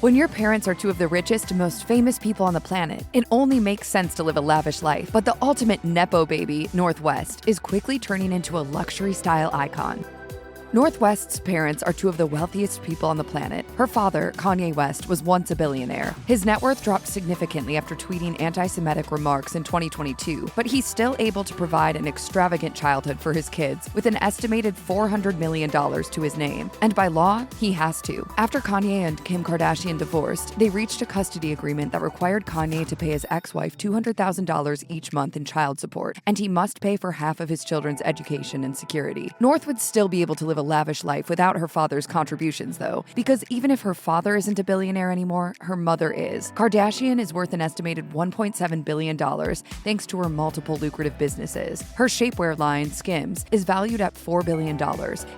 When your parents are two of the richest and most famous people on the planet, it only makes sense to live a lavish life. But the ultimate nepo baby, North West, is quickly turning into a luxury-style icon. North West's parents are two of the wealthiest people on the planet. Her father, Kanye West, was once a billionaire. His net worth dropped significantly after tweeting anti-Semitic remarks in 2022, but he's still able to provide an extravagant childhood for his kids with an estimated $400 million to his name. And by law, he has to. After Kanye and Kim Kardashian divorced, they reached a custody agreement that required Kanye to pay his ex-wife $200,000 each month in child support, and he must pay for half of his children's education and security. North would still be able to live a lavish life without her father's contributions, though, because even if her father isn't a billionaire anymore, her mother is. Kardashian is worth an estimated $1.7 billion thanks to her multiple lucrative businesses. Her shapewear line, Skims, is valued at $4 billion,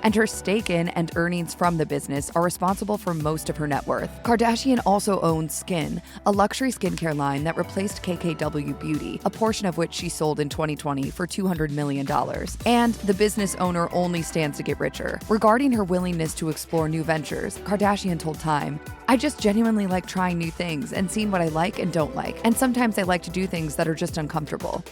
and her stake in and earnings from the business are responsible for most of her net worth. Kardashian also owns Skin, a luxury skincare line that replaced KKW Beauty, a portion of which she sold in 2020 for $200 million. And the business owner only stands to get richer. Regarding her willingness to explore new ventures, Kardashian told Time, "I just genuinely like trying new things and seeing what I like and don't like, and sometimes I like to do things that are just uncomfortable."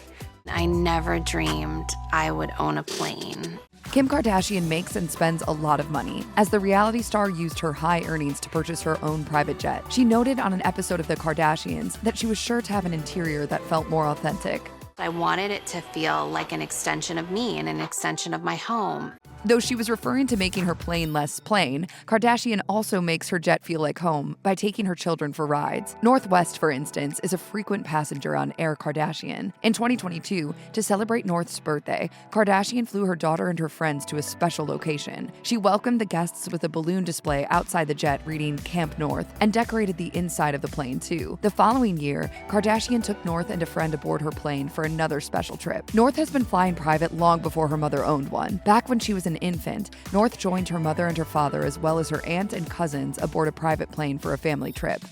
I never dreamed I would own a plane. Kim Kardashian makes and spends a lot of money. As the reality star used her high earnings to purchase her own private jet, she noted on an episode of The Kardashians that she was sure to have an interior that felt more authentic. I wanted it to feel like an extension of me and an extension of my home. Though she was referring to making her plane less plain, Kardashian also makes her jet feel like home by taking her children for rides. North West, for instance, is a frequent passenger on Air Kardashian. In 2022, to celebrate North's birthday, Kardashian flew her daughter and her friends to a special location. She welcomed the guests with a balloon display outside the jet reading Camp North and decorated the inside of the plane too. The following year, Kardashian took North and a friend aboard her plane for another special trip. North has been flying private long before her mother owned one. Back when she was an infant, North joined her mother and her father as well as her aunt and cousins aboard a private plane for a family trip.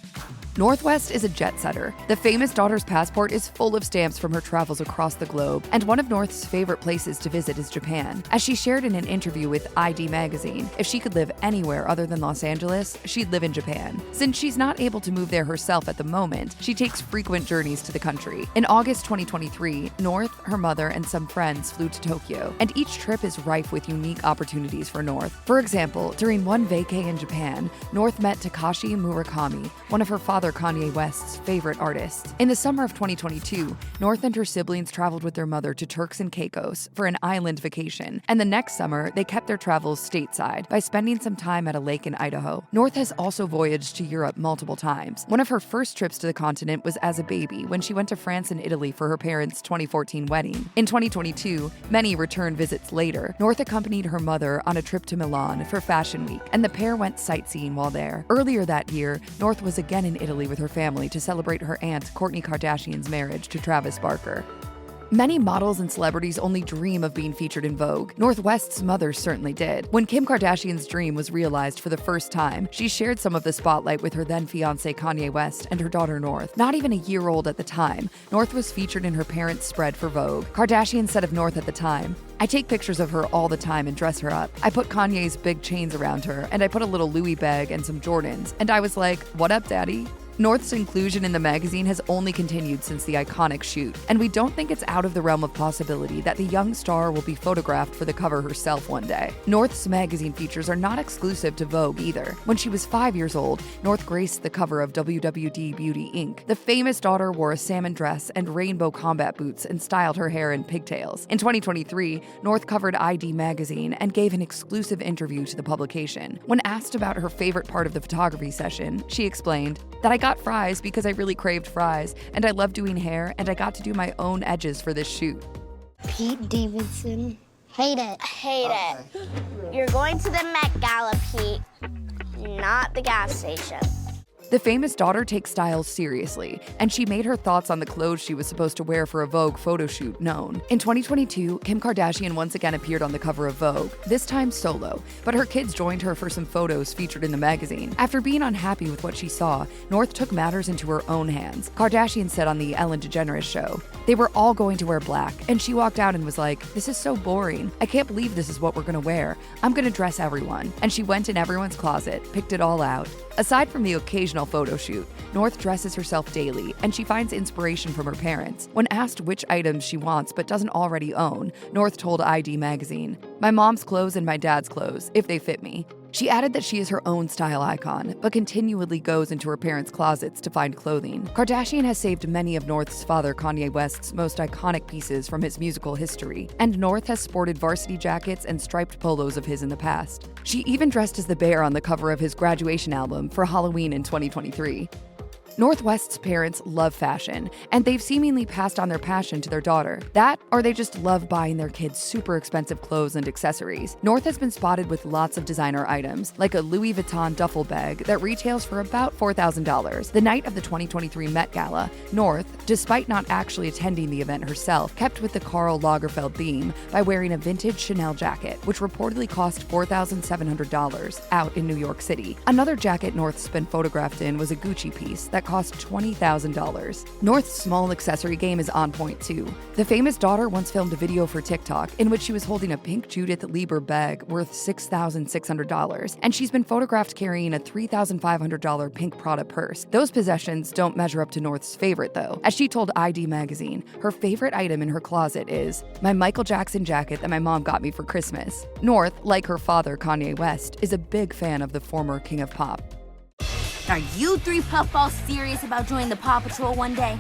North West is a jet setter. The famous daughter's passport is full of stamps from her travels across the globe, and one of North's favorite places to visit is Japan. As she shared in an interview with ID magazine, if she could live anywhere other than Los Angeles, she'd live in Japan. Since she's not able to move there herself at the moment, she takes frequent journeys to the country. In August 2023, North, her mother, and some friends flew to Tokyo, and each trip is rife with unique opportunities for North. For example, during one vacay in Japan, North met Takashi Murakami, one of her father Kanye West's favorite artists. In the summer of 2022, North and her siblings traveled with their mother to Turks and Caicos for an island vacation, and the next summer, they kept their travels stateside by spending some time at a lake in Idaho. North has also voyaged to Europe multiple times. One of her first trips to the continent was as a baby when she went to France and Italy for her parents' 2014 wedding. In 2022, many return visits later, North accompanied her mother on a trip to Milan for Fashion Week, and the pair went sightseeing while there. Earlier that year, North was again in Italy with her family to celebrate her aunt Kourtney Kardashian's marriage to Travis Barker. Many models and celebrities only dream of being featured in Vogue. North West's mother certainly did. When Kim Kardashian's dream was realized for the first time, she shared some of the spotlight with her then-fiancé Kanye West and her daughter North. Not even a year old at the time, North was featured in her parents' spread for Vogue. Kardashian said of North at the time, "I take pictures of her all the time and dress her up. I put Kanye's big chains around her, and I put a little Louis bag and some Jordans, and I was like, 'What up, Daddy?'" North's inclusion in the magazine has only continued since the iconic shoot, and we don't think it's out of the realm of possibility that the young star will be photographed for the cover herself one day. North's magazine features are not exclusive to Vogue either. When she was 5 years old, North graced the cover of WWD Beauty Inc. The famous daughter wore a salmon dress and rainbow combat boots and styled her hair in pigtails. In 2023, North covered ID magazine and gave an exclusive interview to the publication. When asked about her favorite part of the photography session, she explained that "I got fries because I really craved fries, and I love doing hair, and I got to do my own edges for this shoot." Pete Davidson. Hate it. Hate it. You're going to the Met Gala, Pete, not the gas station. The famous daughter takes style seriously, and she made her thoughts on the clothes she was supposed to wear for a Vogue photo shoot known. In 2022, Kim Kardashian once again appeared on the cover of Vogue, this time solo, but her kids joined her for some photos featured in the magazine. After being unhappy with what she saw, North took matters into her own hands. Kardashian said on the Ellen DeGeneres show, "They were all going to wear black, and she walked out and was like, 'This is so boring. I can't believe this is what we're gonna wear. I'm gonna dress everyone.' And she went in everyone's closet, picked it all out. Aside from the occasional professional photo shoot. North dresses herself daily, and she finds inspiration from her parents. When asked which items she wants but doesn't already own, North told ID magazine, "My mom's clothes and my dad's clothes, if they fit me." She added that she is her own style icon, but continually goes into her parents' closets to find clothing. Kardashian has saved many of North's father Kanye West's most iconic pieces from his musical history, and North has sported varsity jackets and striped polos of his in the past. She even dressed as the bear on the cover of his graduation album for Halloween in 2023. North West's parents love fashion, and they've seemingly passed on their passion to their daughter. That, or they just love buying their kids super expensive clothes and accessories. North has been spotted with lots of designer items, like a Louis Vuitton duffel bag that retails for about $4,000. The night of the 2023 Met Gala, North, despite not actually attending the event herself, kept with the Karl Lagerfeld theme by wearing a vintage Chanel jacket, which reportedly cost $4,700 out in New York City. Another jacket North's been photographed in was a Gucci piece that cost $20,000. North's small accessory game is on point too. The famous daughter once filmed a video for TikTok in which she was holding a pink Judith Lieber bag worth $6,600, and she's been photographed carrying a $3,500 pink Prada purse. Those possessions don't measure up to North's favorite though. As she told ID magazine, her favorite item in her closet is my Michael Jackson jacket that my mom got me for Christmas. North, like her father Kanye West, is a big fan of the former King of Pop. Are you three puffballs serious about joining the Paw Patrol one day?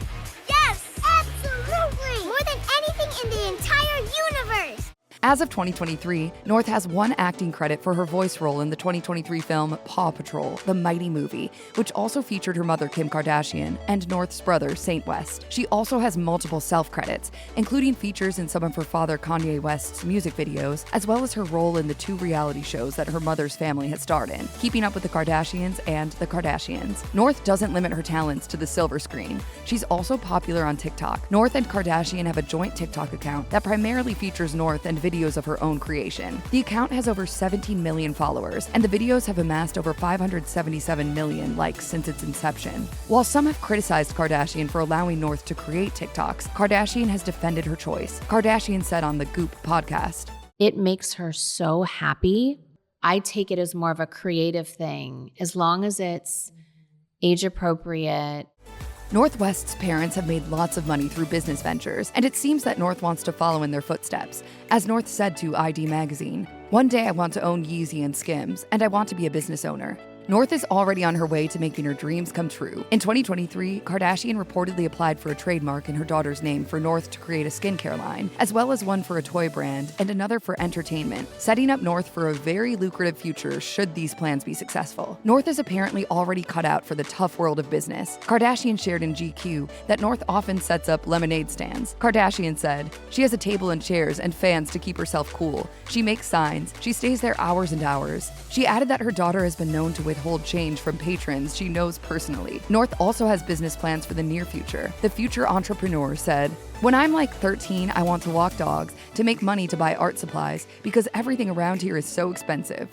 Yes, absolutely! More than anything in the entire universe! As of 2023, North has one acting credit for her voice role in the 2023 film Paw Patrol, the Mighty Movie, which also featured her mother Kim Kardashian and North's brother Saint West. She also has multiple self-credits, including features in some of her father Kanye West's music videos, as well as her role in the 2 reality shows that her mother's family has starred in, Keeping Up with the Kardashians and The Kardashians. North doesn't limit her talents to the silver screen. She's also popular on TikTok. North and Kardashian have a joint TikTok account that primarily features North and videos of her own creation. The account has over 17 million followers, and the videos have amassed over 577 million likes since its inception. While some have criticized Kardashian for allowing North to create TikToks, Kardashian has defended her choice. Kardashian said on the Goop podcast, It makes her so happy. I take it as more of a creative thing, as long as it's age appropriate. North West's parents have made lots of money through business ventures, and it seems that North wants to follow in their footsteps. As North said to ID magazine, "One day I want to own Yeezy and Skims, and I want to be a business owner." North is already on her way to making her dreams come true. In 2023, Kardashian reportedly applied for a trademark in her daughter's name for North to create a skincare line, as well as one for a toy brand and another for entertainment, setting up North for a very lucrative future should these plans be successful. North is apparently already cut out for the tough world of business. Kardashian shared in GQ that North often sets up lemonade stands. Kardashian said, "She has a table and chairs and fans to keep herself cool. She makes signs. She stays there hours and hours." She added that her daughter has been known to withhold change from patrons she knows personally. North also has business plans for the near future. The future entrepreneur said, "When I'm like 13, I want to walk dogs, to make money to buy art supplies, because everything around here is so expensive."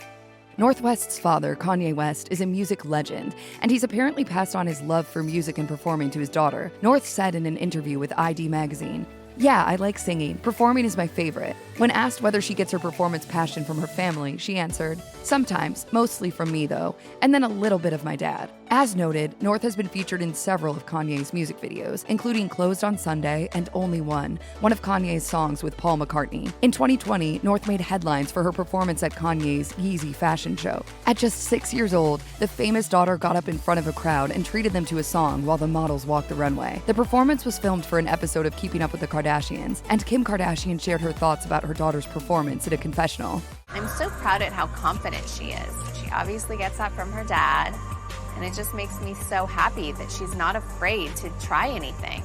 North West's father, Kanye West, is a music legend, and he's apparently passed on his love for music and performing to his daughter. North said in an interview with ID magazine, "Yeah, I like singing. Performing is my favorite." When asked whether she gets her performance passion from her family, she answered, "Sometimes, mostly from me though, and then a little bit of my dad." As noted, North has been featured in several of Kanye's music videos, including Closed on Sunday and Only One of Kanye's songs with Paul McCartney. In 2020, North made headlines for her performance at Kanye's Yeezy fashion show. At just 6 years old, the famous daughter got up in front of a crowd and treated them to a song while the models walked the runway. The performance was filmed for an episode of Keeping Up with the Kardashians, and Kim Kardashian shared her thoughts about her daughter's performance in a confessional. I'm so proud at how confident she is. She obviously gets that from her dad, and it just makes me so happy that she's not afraid to try anything.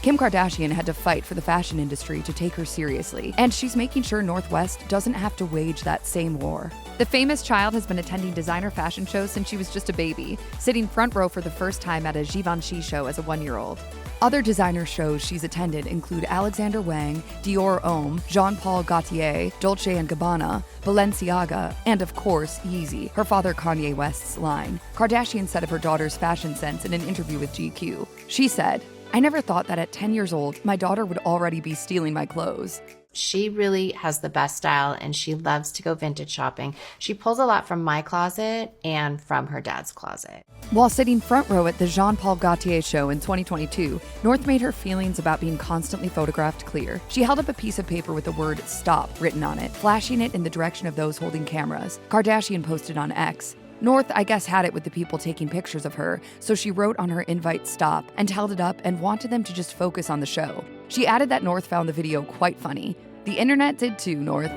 Kim Kardashian had to fight for the fashion industry to take her seriously, and she's making sure North West doesn't have to wage that same war. The famous child has been attending designer fashion shows since she was just a baby, sitting front row for the first time at a Givenchy show as a 1-year-old. Other designer shows she's attended include Alexander Wang, Dior Homme, Jean Paul Gaultier, Dolce & Gabbana, Balenciaga, and of course, Yeezy, her father Kanye West's line. Kardashian said of her daughter's fashion sense in an interview with GQ. She said, "I never thought that at 10 years old, my daughter would already be stealing my clothes." She really has the best style, and she loves to go vintage shopping. She pulls a lot from my closet and from her dad's closet. While sitting front row at the Jean-Paul Gaultier show in 2022, North made her feelings about being constantly photographed clear. She held up a piece of paper with the word "stop" written on it, flashing it in the direction of those holding cameras. Kardashian posted on X. North, I guess, had it with the people taking pictures of her, so she wrote on her invite "stop" and held it up and wanted them to just focus on the show. She added that North found the video quite funny. The internet did too, North.